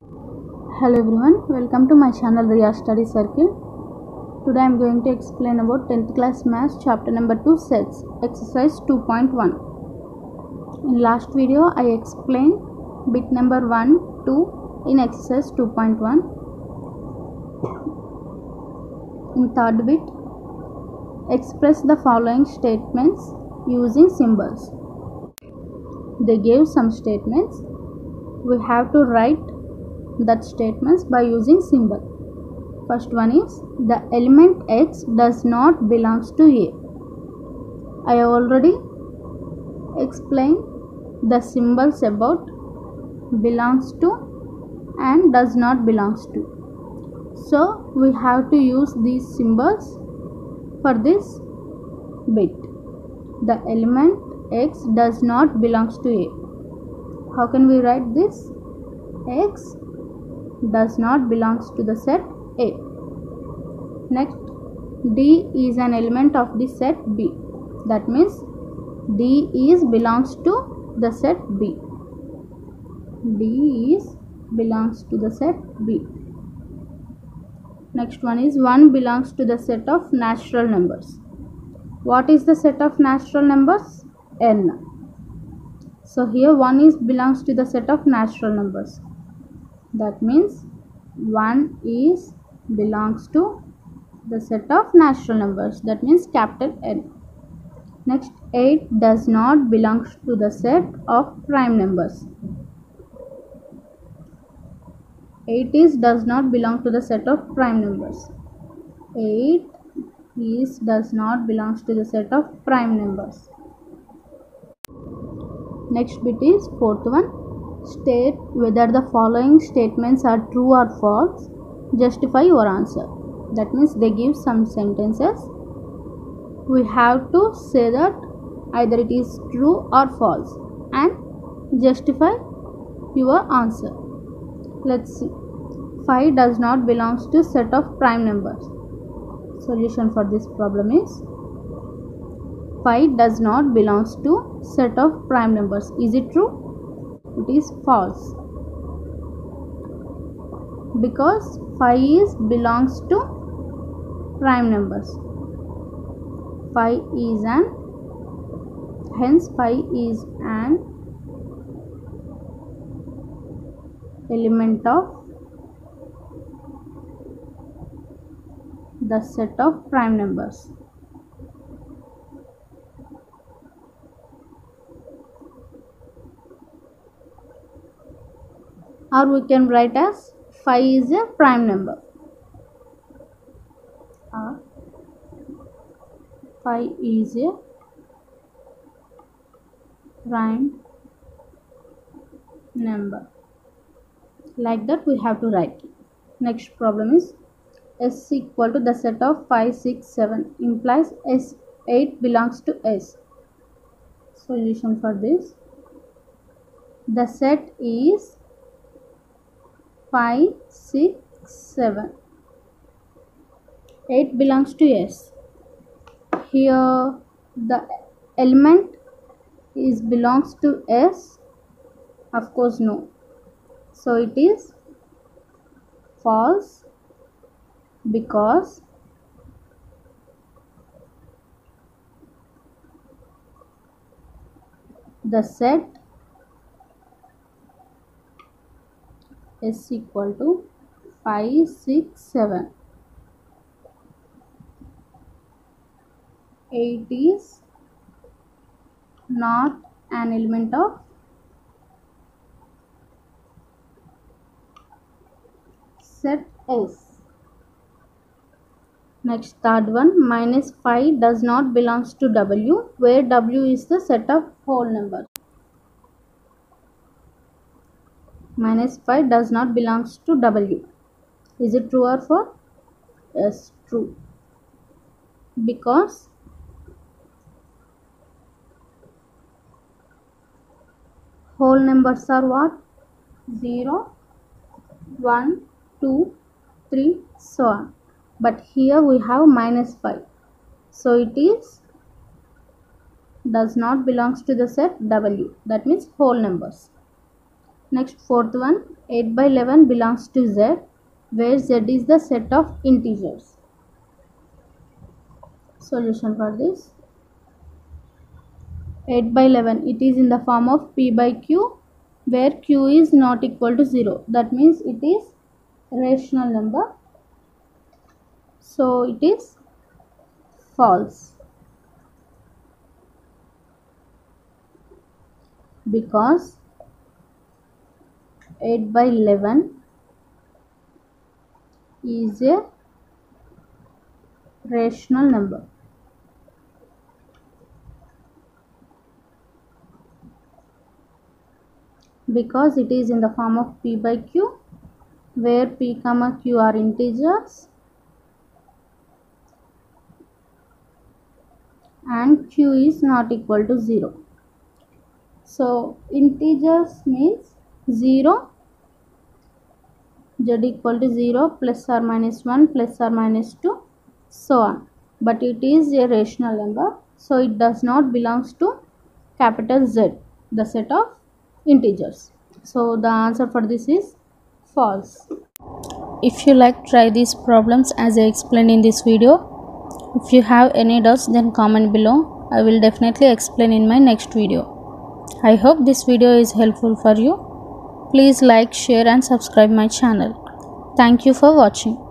Hello everyone, welcome to my channel Riya Study Circle. Today I am going to explain about 10th class maths chapter number 2 sets exercise 2.1. In last video I explained bit number 1, 2 in exercise 2.1. In third bit, express the following statements using symbols. They gave some statements. We have to write that statements by using symbol. First one is the element x does not belongs to A. I have already explained the symbols about belongs to and does not belongs to. So we have to use these symbols for this bit. The element x does not belongs to A. How can we write this? X does not belongs to the set A. Next, D is an element of the set B. That means D is belongs to the set B. D is belongs to the set B. Next one is 1 belongs to the set of natural numbers. What is the set of natural numbers? N. So here 1 is belongs to the set of natural numbers. That means 1 is belongs to the set of natural numbers. That means capital N. Next, 8 does not belong to the set of prime numbers. 8 does not belong to the set of prime numbers. 8 does not belongs to the set of prime numbers. Next bit is fourth one. State whether the following statements are true or false. Justify your answer. That means they give some sentences. We have to say that either it is true or false and justify your answer. Let's see. 5 does not belongs to set of prime numbers. Solution for this problem is 5 does not belongs to set of prime numbers. Is it true? It is false, because 5 belongs to prime numbers. 5 is an element of the set of prime numbers. Or we can write as 5 is a prime number. 5 is a prime number. Like that we have to write. Next problem is S equal to the set of 5, 6, 7 implies S8 belongs to S. Solution for this. The set is 5, 6, 7. 8 belongs to S. Here the element is belongs to S. Of course no. So it is false, because the set is equal to 5, 6, 7. 8 is not an element of set S. Next, third one, minus 5 does not belongs to W, where W is the set of whole numbers. Minus 5 does not belongs to W. Is it true or false? Yes, true. Because whole numbers are what? 0, 1, 2, 3, so on. But here we have minus 5. So it is does not belongs to the set W. That means whole numbers. Next, fourth one, 8 by 11 belongs to Z, where Z is the set of integers. Solution for this, 8 by 11, it is in the form of P by Q, where Q is not equal to 0. That means it is rational number. So it is false, because 8 by 11 is a rational number. Because it is in the form of P by Q, where P comma Q are integers and Q is not equal to 0. So integers means 0, Z equal to 0, plus or minus 1, plus or minus 2, so on. But it is a rational number, so it does not belongs to capital Z, the set of integers. So the answer for this is false. If you like, try these problems as I explained in this video. If you have any doubts, then comment below. I will definitely explain in my next video. I hope this video is helpful for you. Please like, share and subscribe my channel. Thank you for watching.